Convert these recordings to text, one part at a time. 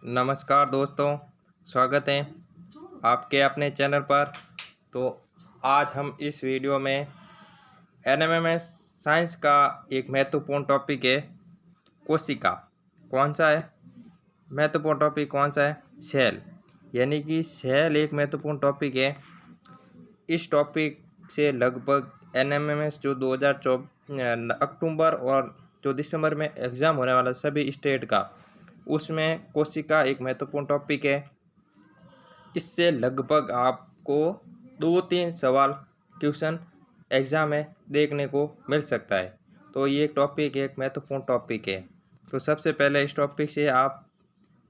नमस्कार दोस्तों, स्वागत है आपके अपने चैनल पर। तो आज हम इस वीडियो में एनएमएमएस साइंस का एक महत्वपूर्ण टॉपिक है कोशिका। कौन सा है महत्वपूर्ण टॉपिक? कौन सा है? सेल। यानी कि सेल एक महत्वपूर्ण टॉपिक है। इस टॉपिक से लगभग एनएमएमएस जो 2024 अक्टूबर और जो दिसंबर में एग्ज़ाम होने वाला सभी स्टेट का, उसमें कोशिका एक महत्वपूर्ण टॉपिक है। इससे लगभग आपको 2-3 सवाल ट्यूशन एग्ज़ाम में देखने को मिल सकता है। तो ये टॉपिक एक महत्वपूर्ण टॉपिक है। तो सबसे पहले इस टॉपिक से आप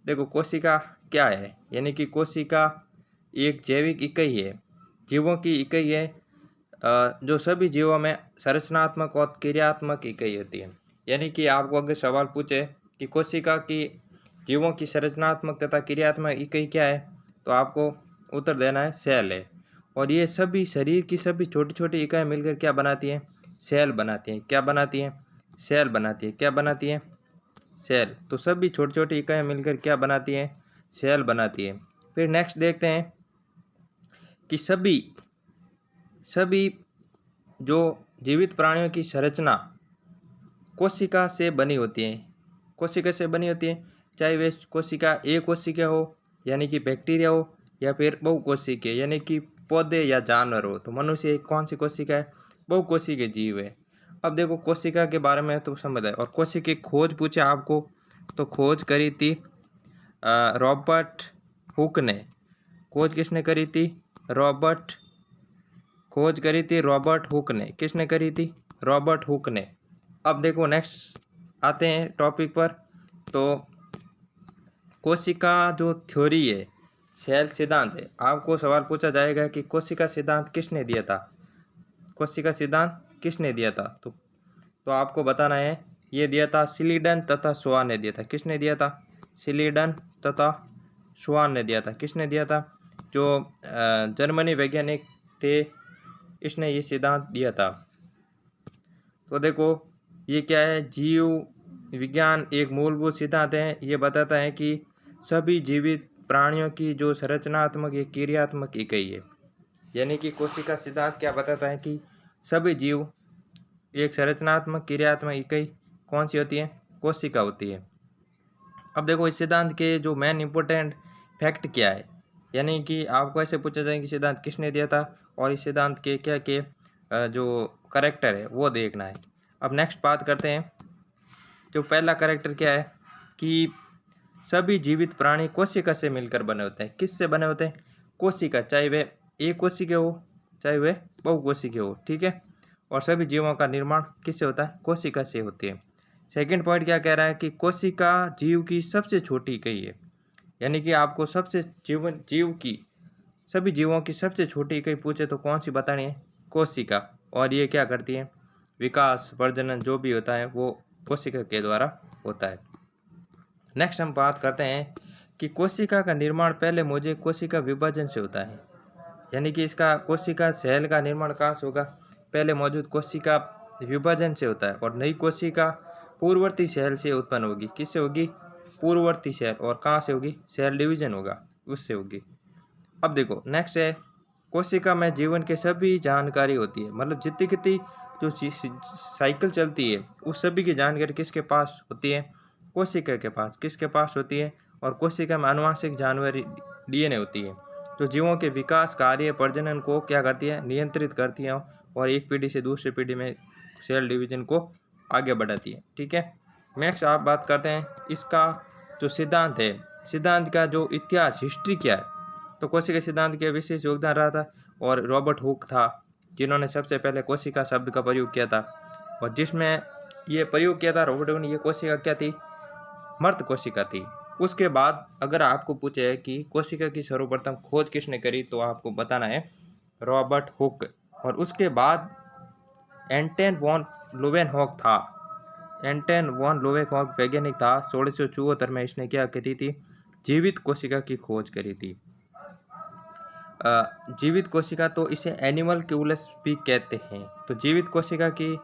देखो, कोशिका क्या है। यानी कि कोशिका एक जैविक इकाई है, जीवों की इकाई है, जो सभी जीवों में संरचनात्मक और क्रियात्मक इकाई होती है। यानी कि आपको अगर सवाल पूछे कि कोशिका की जीवों की संरचनात्मक तथा क्रियात्मक इकाई क्या है, तो आपको उत्तर देना है सेल है। और ये सभी शरीर की सभी छोटी छोटी इकाई मिलकर क्या बनाती हैं? सेल बनाती हैं। क्या बनाती हैं? सेल बनाती है। क्या बनाती हैं? सेल। तो सभी छोटी छोटी इकाइयाँ मिलकर क्या बनाती हैं? सेल बनाती है। फिर नेक्स्ट देखते हैं कि सभी जो जीवित प्राणियों की संरचना कोशिका से बनी होती है। कोशिका से बनी होती है, चाहे वे कोशिका एक कोशिका हो यानी कि बैक्टीरिया हो, या फिर बहुकोशिकीय यानी कि पौधे या जानवर हो। तो मनुष्य एक कौन सी कोशिका है? बहुकोशिकीय जीव है। अब देखो, कोशिका के बारे में तो समझ आए। और कोशिका की खोज पूछे आपको, तो खोज करी थी रॉबर्ट हुक ने। खोज किसने करी थी? खोज करी थी रॉबर्ट हुक ने। किसने करी थी? रॉबर्ट हुक ने। अब देखो, नेक्स्ट आते हैं टॉपिक पर। तो कोशिका जो थ्योरी है, सेल सिद्धांत है। आपको सवाल पूछा जाएगा कि कोशिका सिद्धांत किसने दिया था? कोशिका सिद्धांत किसने दिया था? तो आपको बताना है, ये दिया था स्लीडन तथा स्वान ने दिया था। किसने दिया था? स्लीडन तथा स्वान ने दिया था। किसने दिया था? जो जर्मनी वैज्ञानिक थे, इसने ये सिद्धांत दिया था। तो देखो, ये क्या है? जीव विज्ञान एक मूलभूत सिद्धांत है। ये बताता है कि सभी जीवित प्राणियों की जो संरचनात्मक एक क्रियात्मक इकाई है। यानी कि कोशिका सिद्धांत क्या बताता है कि सभी जीव एक संरचनात्मक क्रियात्मक इकाई कौन सी होती है? कोशिका होती है। अब देखो, इस सिद्धांत के जो मेन इंपॉर्टेंट फैक्ट क्या है। यानी कि आपको ऐसे पूछा जाए कि सिद्धांत किसने दिया था और इस सिद्धांत के क्या के जो करेक्टर है वो देखना है। अब नेक्स्ट बात करते हैं। जो पहला करेक्टर क्या है कि सभी जीवित प्राणी कोशिका से मिलकर बने होते हैं। किससे बने होते हैं? कोशिका। चाहे वे एक कोशिका हो, चाहे वे बहुकोशिकीय हो। ठीक है। और सभी जीवों का निर्माण किससे होता है? कोशिका से होती है। सेकंड पॉइंट क्या कह रहा है कि कोशिका जीव की सबसे छोटी इकाई है। यानी कि आपको सबसे जीव की सभी जीवों की सबसे छोटी इकाई पूछे तो कौन सी बतानी है? कोशिका। और ये क्या करती है? विकास, प्रजनन जो भी होता है वो कोशिका के द्वारा होता है। नेक्स्ट हम बात करते हैं कि कोशिका का निर्माण पहले मौजूद कोशिका विभाजन से होता है। यानी कि इसका कोशिका सेल का निर्माण कहाँ से होगा? पहले मौजूद कोशिका विभाजन से होता है। और नई कोशिका पूर्ववर्ती सेल से उत्पन्न होगी। किससे होगी? पूर्ववर्ती सेल। और कहाँ से होगी? सेल डिवीजन होगा, उससे होगी। अब देखो, नेक्स्ट है कोशिका में जीवन के सभी जानकारी होती है। मतलब जितनी कितनी जो साइकिल चलती है उस सभी की जानकारी किसके पास होती है? कोशिका के पास। किसके पास होती है? और कोशिका में आनुवांशिक जानकारी डीएनए होती है, जो जीवों के विकास, कार्य, प्रजनन को क्या करती है? नियंत्रित करती है और एक पीढ़ी से दूसरी पीढ़ी में सेल डिवीजन को आगे बढ़ाती है। ठीक है। नेक्स्ट आप बात करते हैं इसका जो सिद्धांत है, सिद्धांत का जो इतिहास, हिस्ट्री क्या है। तो कोशिका सिद्धांत के विशेष योगदान रहा था और रॉबर्ट हुक था जिन्होंने सबसे पहले कोशिका शब्द का प्रयोग किया था। और जिसमें ये प्रयोग किया था रॉबर्ट हुक ने, ये कोशिका क्या थी? मर्द कोशिका थी। उसके बाद अगर आपको पूछे कि कोशिका की सर्वप्रथम खोज किसने करी, तो आपको बताना है रॉबर्ट हुक। और उसके बाद एंटन वॉन लुवेनहॉक था। एंटन वॉन लुवेनहॉक वैज्ञानिक था। 1674 में इसने क्या करी थी? जीवित कोशिका की खोज करी थी। जीवित कोशिका, तो इसे एनिमल क्यूलस भी कहते हैं। तो जीवित कोशिका की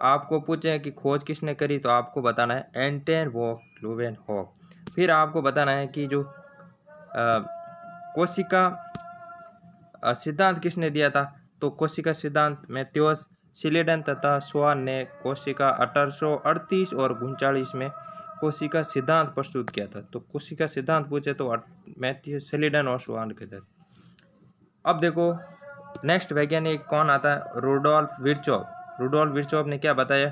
आपको पूछे कि खोज किसने करी, तो आपको बताना है एंटन वॉन लुवेनहॉक। फिर आपको बताना है कि जो कोशिका सिद्धांत किसने दिया था। तो कोशिका सिद्धांत मैथ्यूस शिलेडन तथा स्वान ने कोशिका 1838 और 39 में कोशिका सिद्धांत प्रस्तुत किया था। तो कोशिका सिद्धांत पूछे तो मैथ्यूस शिलेडन और स्वान के थे। अब देखो नेक्स्ट वैज्ञानिक कौन आता है, रुडोल्फ विर्चोव। रुडोल्फ विर्चोव ने क्या बताया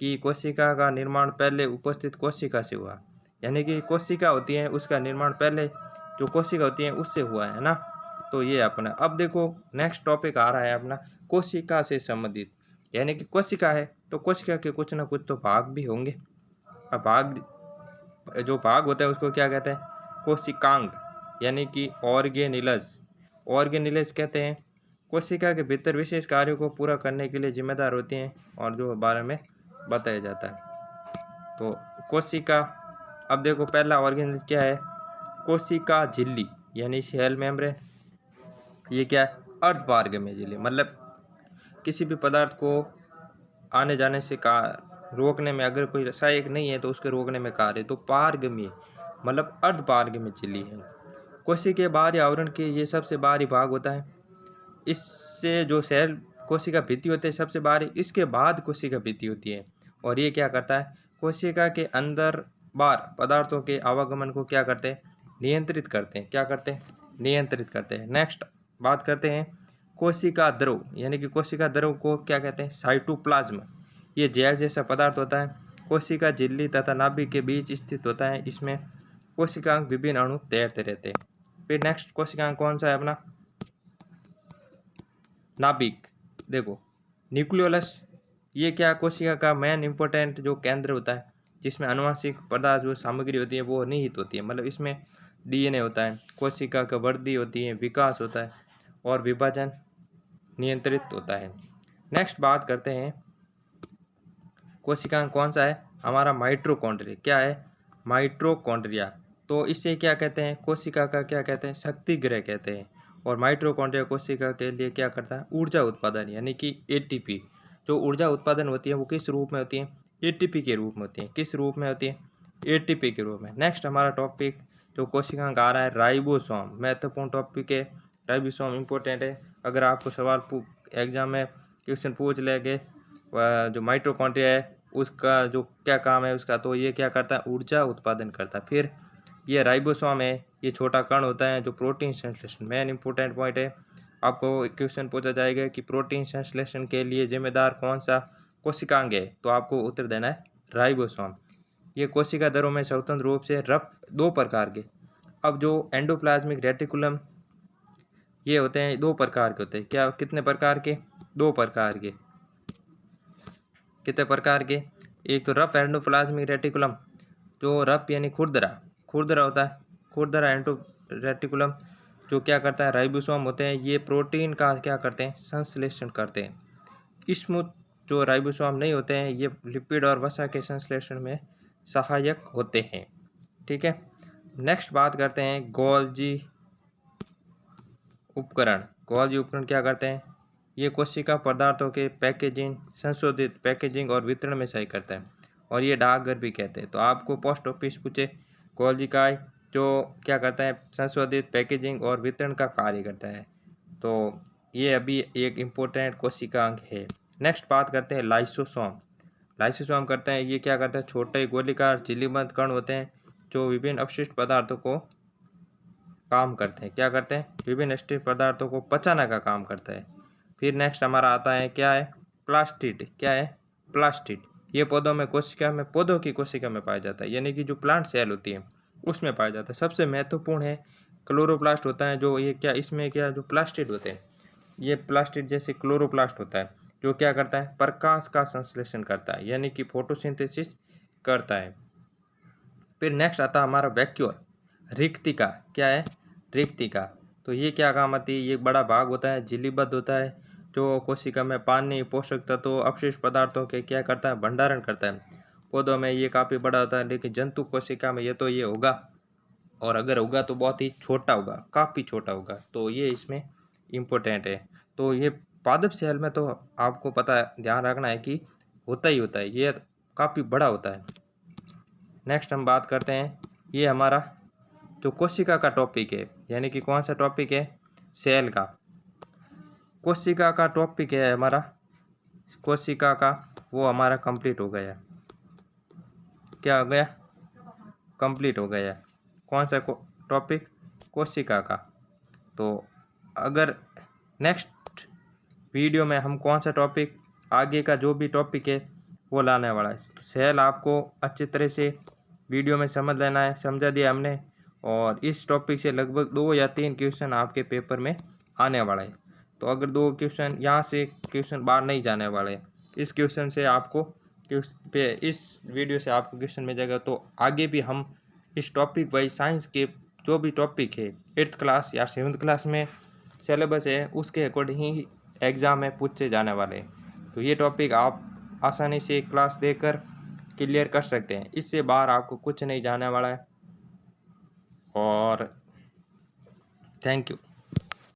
कि कोशिका का निर्माण पहले उपस्थित कोशिका से हुआ, यानी कि कोशिका होती है उसका निर्माण पहले जो कोशिका होती है उससे हुआ है ना। तो ये अपना अब देखो नेक्स्ट टॉपिक आ रहा है अपना कोशिका से संबंधित, यानी कि कोशिका है तो कोशिका के कुछ ना कुछ तो भाग भी होंगे। अब जो भाग होता है उसको क्या कहते हैं, कोशिकांग, यानी कि ऑर्गेनिलस कहते हैं। कोशिका के भीतर विशेष कार्यों को पूरा करने के लिए जिम्मेदार होती हैं और जो बारे में बताया जाता है। तो कोशिका, अब देखो पहला ऑर्गेनिल क्या है, कोशिका झिल्ली यानी सेल मेम्ब्रेन। ये क्या है, अर्धपारगम्य झिल्ली, मतलब किसी भी पदार्थ को आने जाने से रोकने में अगर कोई सहायक नहीं है तो उसके रोकने में कार्य, तो पारगम्य मतलब अर्धपारगम्य झिल्ली है। कोशिका के बाहरी आवरण के ये सबसे बाहरी भाग होता है। इससे जो सेल कोशिका भित्ति होती है सबसे बाहरी, इसके बाद कोशिका भित्ति होती है। और ये क्या करता है, कोशिका के अंदर बाहर पदार्थों के आवागमन को क्या करते हैं, नियंत्रित करते हैं। क्या करते हैं, नियंत्रित करते हैं। नेक्स्ट बात करते हैं कोशिका द्रव, यानी कि कोशिका द्रव को क्या कहते हैं, साइटोप्लाज्म। ये जेल जैसा पदार्थ होता है, कोशिका झिल्ली तथा नाभिक के बीच स्थित होता है। इसमें कोशिकांग विभिन्न अणु तैरते रहते हैं। फिर नेक्स्ट कोशिकांग कौन सा है अपना, नाभिक। देखो न्यूक्लियोलस, ये क्या कोशिका का मेन इंपॉर्टेंट जो केंद्र होता है जिसमें अनुवांशिक पदार्थ जो सामग्री होती है वो निहित होती है, मतलब इसमें डीएनए होता है। कोशिका का वृद्धि होती है, विकास होता है और विभाजन नियंत्रित होता है। नेक्स्ट बात करते हैं कोशिका कौन सा है हमारा, माइटोकॉन्ड्रिया। क्या है, माइटोकॉन्ड्रिया। तो इसे क्या कहते हैं, कोशिका का क्या कहते हैं, शक्ति गृह कहते हैं। और माइटोकॉन्ड्रिया कोशिका के लिए क्या करता है, ऊर्जा उत्पादन, यानी कि एटीपी। जो ऊर्जा उत्पादन होती है वो किस रूप में होती है, एटीपी के रूप में होती है। किस रूप में होती है, एटीपी के रूप में। नेक्स्ट हमारा टॉपिक जो कोशिका का आ रहा है, राइबोसोम। महत्वपूर्ण टॉपिक है, राइबोसोम इंपॉर्टेंट है। अगर आपको सवाल एग्जाम में क्वेश्चन पूछ लेंगे जो माइटोकॉन्ड्रिया है उसका जो क्या काम है उसका, तो ये क्या करता है, ऊर्जा उत्पादन करता है। फिर ये राइबोसोम है, ये छोटा कण होता है जो प्रोटीन संश्लेषण, मेन इंपॉर्टेंट पॉइंट है। आपको क्वेश्चन पूछा जाएगा कि प्रोटीन संश्लेषण के लिए जिम्मेदार कौन सा कोशिकांग है, तो आपको उत्तर देना है राइबोसोम। ये कोशिका दरों में स्वतंत्र रूप से दो प्रकार के। अब जो एंडोप्लाज्मिक रेटिकुलम, ये होते हैं दो प्रकार के होते हैं। क्या, कितने प्रकार के, दो प्रकार के। कितने प्रकार के, एक तो रफ एंडोप्लाज्मिक रेटिकुलम, जो रफ यानी खुरदरा होता है, खुरदरा एंडो रेटिकुलम जो क्या करता है, राइबोसोम होते हैं, ये प्रोटीन का क्या करते हैं, संश्लेषण करते हैं। स्मूथ जो राइबोसोम नहीं होते हैं, ये लिपिड और वसा के संश्लेषण में सहायक होते हैं। ठीक है। नेक्स्ट बात करते हैं गोल्जी उपकरण। गोल्जी उपकरण क्या करते हैं, ये कोशिका पदार्थों के पैकेजिंग, संशोधित पैकेजिंग और वितरण में सहायता करता है। और ये डाकघर भी कहते हैं। तो आपको पोस्ट ऑफिस पूछे, गोल्जी का जो क्या करता है, संशोधित पैकेजिंग और वितरण का कार्य करता है। तो ये अभी एक इम्पोर्टेंट कोशिकांग है। नेक्स्ट बात करते हैं लाइसोसोम। लाइसोसोम करते हैं, ये क्या करता है, छोटे गोलीकार झिल्लीबंद कण होते हैं जो विभिन्न अपशिष्ट पदार्थों को काम करते हैं। क्या करते हैं, विभिन्न अपशिष्ट पदार्थों को पचाने का काम करता है। फिर नेक्स्ट हमारा आता है क्या है, प्लास्टिड। क्या है, प्लास्टिड। ये पौधों में कोशिका में, पौधों की कोशिका में पाया जाता है, यानी कि जो प्लांट सेल होती है उसमें पाया जाता है। सबसे महत्वपूर्ण है क्लोरोप्लास्ट होता है, जो ये क्या, इसमें क्या जो प्लास्टिड होते हैं, ये प्लास्टिड जैसे क्लोरोप्लास्ट होता है जो क्या करता है, प्रकाश का संश्लेषण करता है, यानी कि फोटोसिंथेसिस करता है। फिर नेक्स्ट आता है हमारा वैक्यूल, रिक्तिका। क्या है, रिक्तिका। तो ये क्या काम आती है, ये बड़ा भाग होता है, झिल्लीबद्ध होता है, जो कोशिका में पानी, पोषक तत्वों, अपशिष्ट पदार्थों के क्या करता है, भंडारण करता है। पौधों में ये काफ़ी बड़ा होता है, लेकिन जंतु कोशिका में ये तो ये होगा, और अगर होगा तो बहुत ही छोटा होगा, काफ़ी छोटा होगा। तो ये इसमें इम्पोर्टेंट है। तो ये पादप सेल में तो आपको पता है, ध्यान रखना है कि होता ही होता है, ये काफ़ी बड़ा होता है। नेक्स्ट हम बात करते हैं ये हमारा जो कोशिका का टॉपिक है, यानी कि कौन सा टॉपिक है, सेल का। कोशिका का टॉपिक है हमारा, कोशिका का, वो हमारा कंप्लीट हो गया। क्या हो गया, कंप्लीट हो गया। कौन सा टॉपिक, कोशिका का। तो अगर नेक्स्ट वीडियो में हम कौन सा टॉपिक, आगे का जो भी टॉपिक है वो लाने वाला है। तो सेल आपको अच्छी तरह से वीडियो में समझ लेना है, समझा दिया हमने। और इस टॉपिक से लगभग 2 या 3 क्वेश्चन आपके पेपर में आने वाला है। तो अगर 2 क्वेश्चन यहाँ से क्वेश्चन बाहर नहीं जाने वाले, इस क्वेश्चन से आपको इस वीडियो से आपको क्वेश्चन मिल जाएगा। तो आगे भी हम इस टॉपिक वाइज साइंस के जो भी टॉपिक है 8th क्लास या 7th क्लास में सिलेबस है उसके अकॉर्डिंग ही एग्ज़ाम में पूछे जाने वाले हैं। तो ये टॉपिक आप आसानी से क्लास देकर क्लियर कर सकते हैं, इससे बाहर आपको कुछ नहीं जाने वाला है। और थैंक यू।